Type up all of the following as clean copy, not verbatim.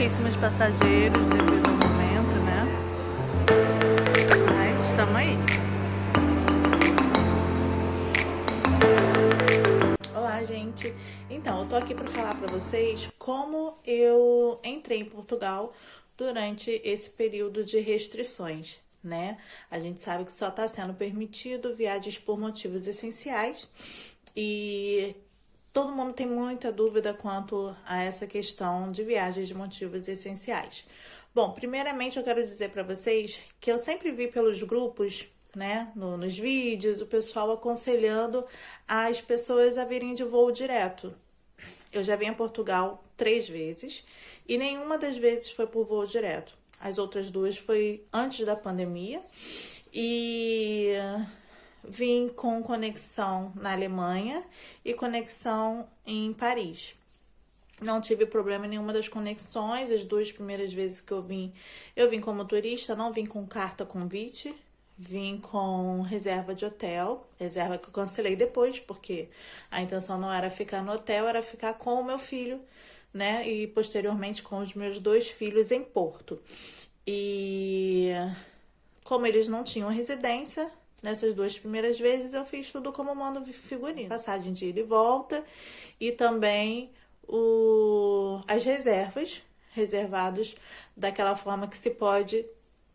pouquíssimos passageiros devido ao momento, né? Mas estamos aí. Olá, gente. Então, eu tô aqui para falar para vocês como eu entrei em Portugal durante esse período de restrições, né? A gente sabe que só está sendo permitido viagens por motivos essenciais e todo mundo tem muita dúvida quanto a essa questão de viagens de motivos essenciais. Bom, primeiramente eu quero dizer para vocês que eu sempre vi pelos grupos, né, nos vídeos, o pessoal aconselhando as pessoas a virem de voo direto. Eu já vim a Portugal 3 vezes e nenhuma das vezes foi por voo direto. As outras 2 foi antes da pandemia e vim com conexão na Alemanha e conexão em Paris. Não tive problema em nenhuma das conexões. As 2 primeiras vezes que eu vim como turista, não vim com carta convite. Vim com reserva de hotel, reserva que eu cancelei depois, porque a intenção não era ficar no hotel, era ficar com o meu filho, né? E posteriormente com os meus 2 filhos em Porto. E como eles não tinham residência, nessas 2 primeiras vezes eu fiz tudo como mando figurino. Passagem de ida e volta e também as reservados daquela forma que se pode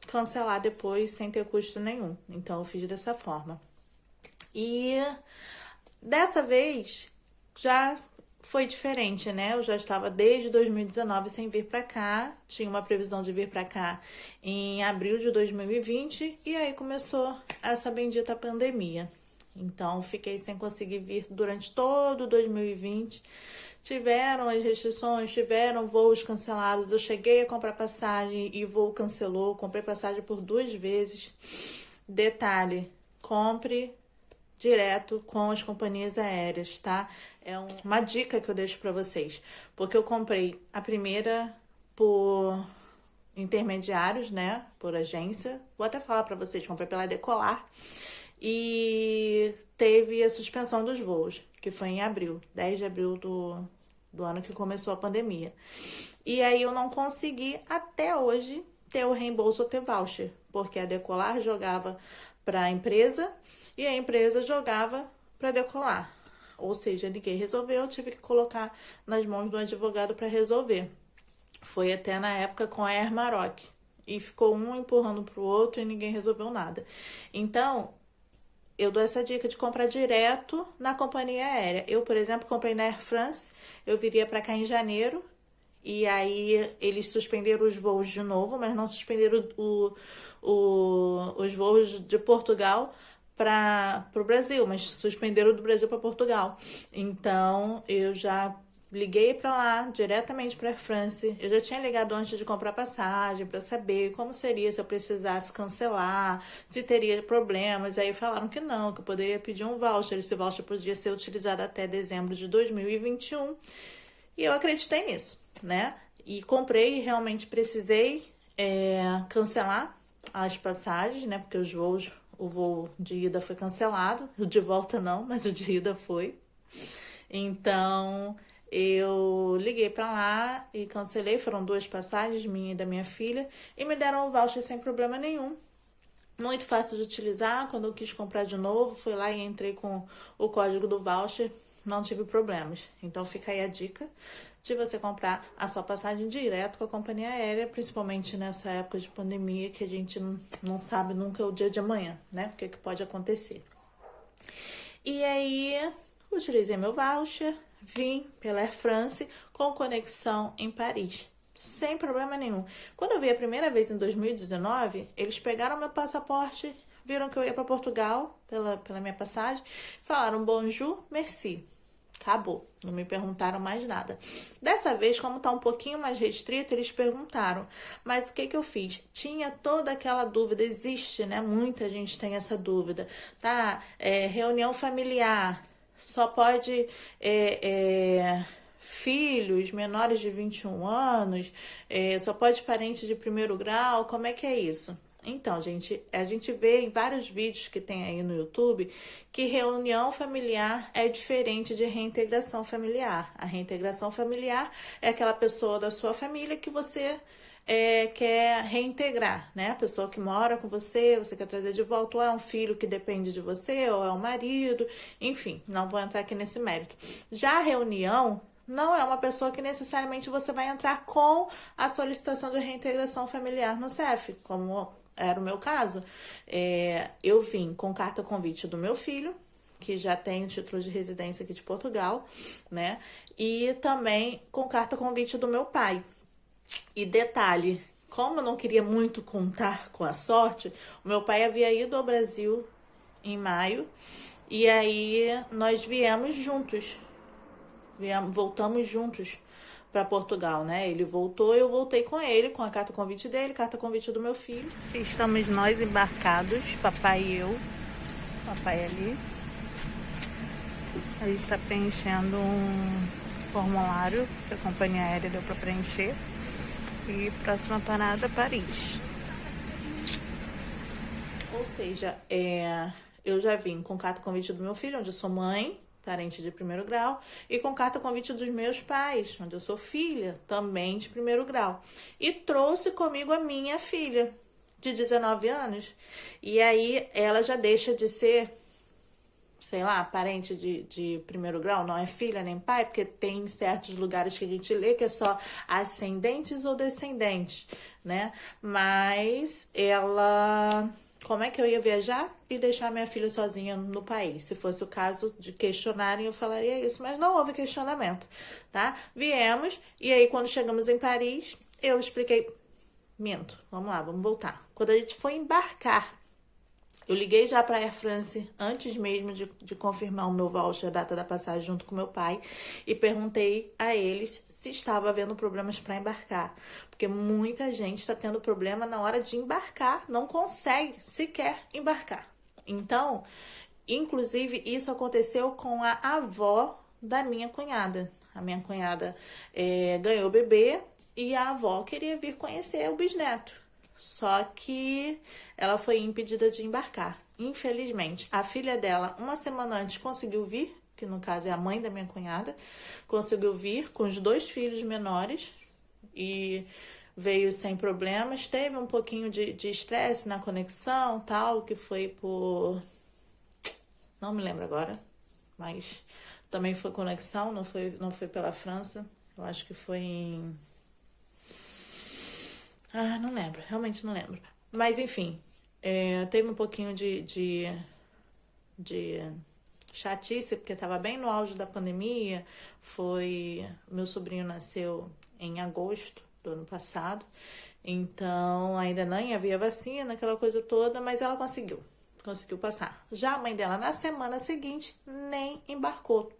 cancelar depois sem ter custo nenhum. Então eu fiz dessa forma. E dessa vez já foi diferente, né? Eu já estava desde 2019 sem vir para cá. Tinha uma previsão de vir para cá em abril de 2020 e aí começou essa bendita pandemia. Então fiquei sem conseguir vir durante todo 2020. Tiveram as restrições, tiveram voos cancelados. Eu cheguei a comprar passagem e voo cancelou. Comprei passagem por 2 vezes. Detalhe, compre direto com as companhias aéreas, tá? É uma dica que eu deixo para vocês. Porque eu comprei a primeira por intermediários, né? Por agência. Vou até falar para vocês, comprei pela Decolar. E teve a suspensão dos voos, que foi em abril, 10 de abril do ano que começou a pandemia. E aí eu não consegui até hoje ter o reembolso ou ter voucher, porque a Decolar jogava para a empresa e a empresa jogava para Decolar. Ou seja, ninguém resolveu, eu tive que colocar nas mãos do advogado para resolver. Foi até na época com a Air Maroc. E ficou um empurrando pro outro e ninguém resolveu nada. Então, eu dou essa dica de comprar direto na companhia aérea. Eu, por exemplo, comprei na Air France. Eu viria para cá em janeiro. E aí eles suspenderam os voos de novo, mas não suspenderam os voos de Portugal para o Brasil, mas suspenderam do Brasil para Portugal. Então eu já liguei para lá, diretamente para a Air France. Eu já tinha ligado antes de comprar passagem para saber como seria se eu precisasse cancelar, se teria problemas. Aí falaram que não, que eu poderia pedir um voucher. Esse voucher podia ser utilizado até dezembro de 2021. E eu acreditei nisso, né? E comprei e realmente precisei cancelar as passagens, né? Porque o voo de ida foi cancelado. O de volta não, mas o de ida foi. Então eu liguei para lá e cancelei. Foram 2 passagens, minha e da minha filha, e me deram o voucher sem problema nenhum. Muito fácil de utilizar. Quando eu quis comprar de novo, fui lá e entrei com o código do voucher, não tive problemas. Então fica aí a dica de você comprar a sua passagem direto com a companhia aérea, principalmente nessa época de pandemia que a gente não sabe nunca o dia de amanhã, né? O que pode acontecer. E aí utilizei meu voucher, vim pela Air France com conexão em Paris, sem problema nenhum. Quando eu vi a primeira vez em 2019, eles pegaram meu passaporte, viram que eu ia para Portugal pela minha passagem, falaram bonjour, merci. Acabou, não me perguntaram mais nada. Dessa vez, como tá um pouquinho mais restrito, eles perguntaram. Mas o que eu fiz? Tinha toda aquela dúvida, existe, né? Muita gente tem essa dúvida. Tá, reunião familiar, só pode filhos menores de 21 anos, só pode parente de primeiro grau, como é que é isso? Então, gente, a gente vê em vários vídeos que tem aí no YouTube que reunião familiar é diferente de reintegração familiar. A reintegração familiar é aquela pessoa da sua família que você quer reintegrar, né? A pessoa que mora com você, você quer trazer de volta, ou é um filho que depende de você, ou é um marido, enfim, não vou entrar aqui nesse mérito. Já a reunião não é uma pessoa que necessariamente você vai entrar com a solicitação de reintegração familiar no CEF, como era o meu caso. Eu vim com carta convite do meu filho, que já tem o título de residência aqui de Portugal, né? E também com carta convite do meu pai. E detalhe, como eu não queria muito contar com a sorte, o meu pai havia ido ao Brasil em maio e aí nós viemos juntos. Voltamos juntos para Portugal, né? Ele voltou, eu voltei com ele, com a carta convite dele, carta convite do meu filho. Estamos nós embarcados, papai e eu. Papai ali. A gente está preenchendo um formulário que a companhia aérea deu para preencher. E próxima parada, Paris. Ou seja, eu já vim com carta convite do meu filho, onde eu sou mãe, parente de primeiro grau, e com carta convite dos meus pais, onde eu sou filha, também de primeiro grau. E trouxe comigo a minha filha, de 19 anos. E aí ela já deixa de ser, sei lá, parente de primeiro grau, não é filha nem pai, porque tem certos lugares que a gente lê que é só ascendentes ou descendentes, né? Mas ela... Como é que eu ia viajar e deixar minha filha sozinha no país? Se fosse o caso de questionarem, eu falaria isso, mas não houve questionamento, tá? Viemos, e aí quando chegamos em Paris, eu expliquei... Minto, vamos lá, vamos voltar. Quando a gente foi embarcar, eu liguei já para a Air France antes mesmo de confirmar o meu voucher, a data da passagem, junto com meu pai, e perguntei a eles se estava havendo problemas para embarcar, porque muita gente está tendo problema na hora de embarcar, não consegue sequer embarcar. Então, inclusive, isso aconteceu com a avó da minha cunhada. A minha cunhada ganhou bebê e a avó queria vir conhecer o bisneto. Só que ela foi impedida de embarcar. Infelizmente, a filha dela, uma semana antes, conseguiu vir, que no caso é a mãe da minha cunhada, conseguiu vir com os 2 filhos menores e veio sem problemas. Teve um pouquinho de estresse na conexão, tal, que foi por... Não me lembro agora, mas também foi conexão, não foi pela França. Eu acho que foi em... não lembro, realmente não lembro. Mas, enfim, teve um pouquinho de chatice, porque estava bem no auge da pandemia. Meu sobrinho nasceu em agosto do ano passado, então ainda nem havia vacina, aquela coisa toda, mas ela conseguiu passar. Já a mãe dela, na semana seguinte, nem embarcou.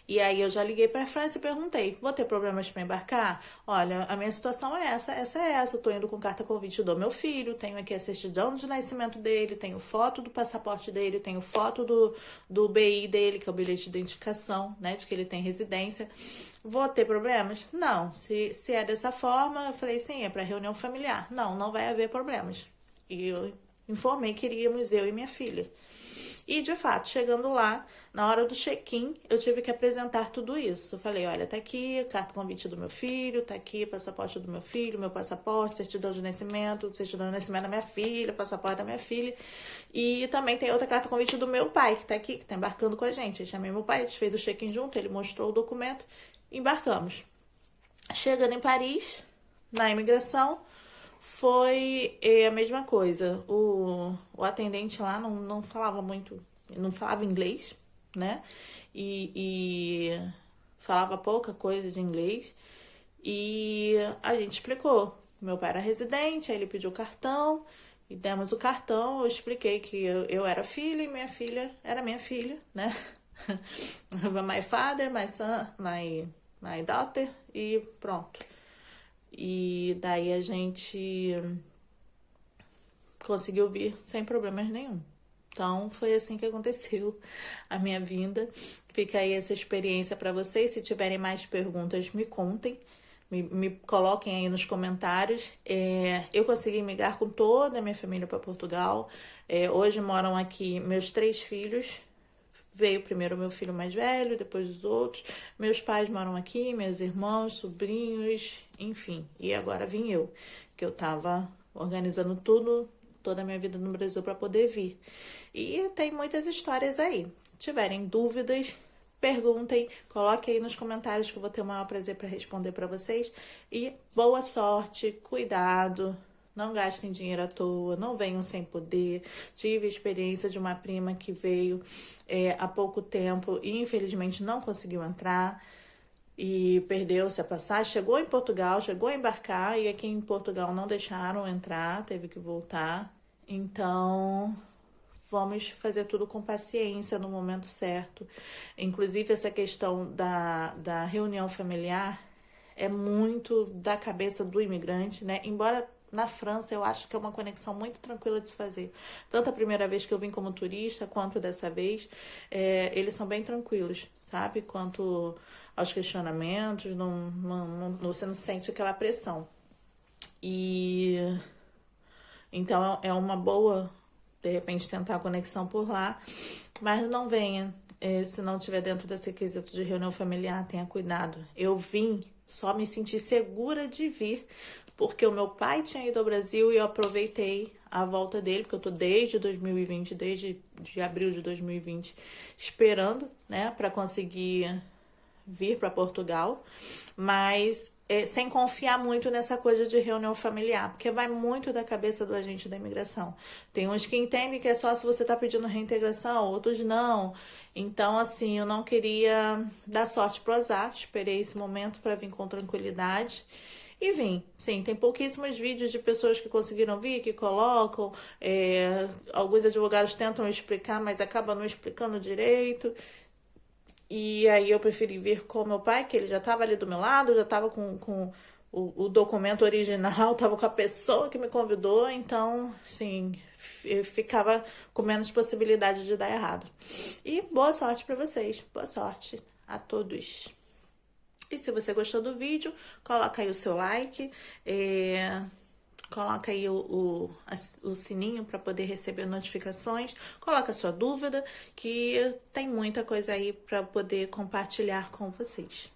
E aí eu já liguei para a França e perguntei, vou ter problemas para embarcar? Olha, a minha situação é essa. Eu tô indo com carta convite do meu filho, tenho aqui a certidão de nascimento dele, tenho foto do passaporte dele, tenho foto do BI dele, que é o bilhete de identificação, né, de que ele tem residência. Vou ter problemas? Não. Se é dessa forma, eu falei, sim, é para reunião familiar. Não vai haver problemas. E eu informei que iríamos eu e minha filha. E, de fato, chegando lá, na hora do check-in, eu tive que apresentar tudo isso. Eu falei, olha, tá aqui carta convite do meu filho, tá aqui passaporte do meu filho, meu passaporte, certidão de nascimento da minha filha, passaporte da minha filha. E também tem outra carta convite do meu pai, que tá aqui, que tá embarcando com a gente. Eu chamei meu pai, a gente fez o check-in junto, ele mostrou o documento, embarcamos. Chegando em Paris, na imigração, foi a mesma coisa. O atendente lá não falava muito, não falava inglês, né? E falava pouca coisa de inglês. E a gente explicou. Meu pai era residente, aí ele pediu o cartão e demos o cartão. Eu expliquei que eu era filha e minha filha era minha filha, né? My father, my son, my daughter, e pronto. E daí a gente conseguiu vir sem problemas nenhum. Então, foi assim que aconteceu a minha vinda. Fica aí essa experiência para vocês. Se tiverem mais perguntas, me contem, Me coloquem aí nos comentários. Eu consegui migrar com toda a minha família para Portugal. Hoje moram aqui meus 3 filhos. Veio primeiro o meu filho mais velho, depois os outros. Meus pais moram aqui, meus irmãos, sobrinhos, enfim. E agora vim eu, que eu tava organizando tudo, toda a minha vida no Brasil para poder vir. E tem muitas histórias aí. Se tiverem dúvidas, perguntem, coloquem aí nos comentários que eu vou ter o maior prazer para responder para vocês. E boa sorte, cuidado, não gastem dinheiro à toa, não venham sem poder. Tive a experiência de uma prima que veio há pouco tempo e infelizmente não conseguiu entrar e perdeu-se a passagem. Chegou em Portugal, chegou a embarcar e aqui em Portugal não deixaram entrar, teve que voltar. Então, vamos fazer tudo com paciência no momento certo. Inclusive, essa questão da reunião familiar é muito da cabeça do imigrante, né? Embora na França eu acho que é uma conexão muito tranquila de se fazer. Tanto a primeira vez que eu vim como turista, quanto dessa vez, eles são bem tranquilos, sabe? Quanto aos questionamentos, você não sente aquela pressão. E então é uma boa, de repente, tentar a conexão por lá, mas não venha. Se não estiver dentro desse quesito de reunião familiar, tenha cuidado. Eu vim, só me senti segura de vir, porque o meu pai tinha ido ao Brasil e eu aproveitei a volta dele, porque eu tô desde 2020, desde de abril de 2020, esperando, né, para conseguir vir para Portugal, mas sem confiar muito nessa coisa de reunião familiar, porque vai muito da cabeça do agente da imigração. Tem uns que entendem que é só se você está pedindo reintegração, outros não. Então, assim, eu não queria dar sorte pro azar, esperei esse momento para vir com tranquilidade. E vim, sim, tem pouquíssimos vídeos de pessoas que conseguiram vir, que colocam, alguns advogados tentam explicar, mas acabam não explicando direito. E aí eu preferi vir com meu pai, que ele já estava ali do meu lado, já estava com o documento original, estava com a pessoa que me convidou, então, sim, eu ficava com menos possibilidade de dar errado. E boa sorte para vocês, boa sorte a todos. E se você gostou do vídeo, coloca aí o seu like, coloca aí o sininho para poder receber notificações, coloca a sua dúvida, que tem muita coisa aí para poder compartilhar com vocês.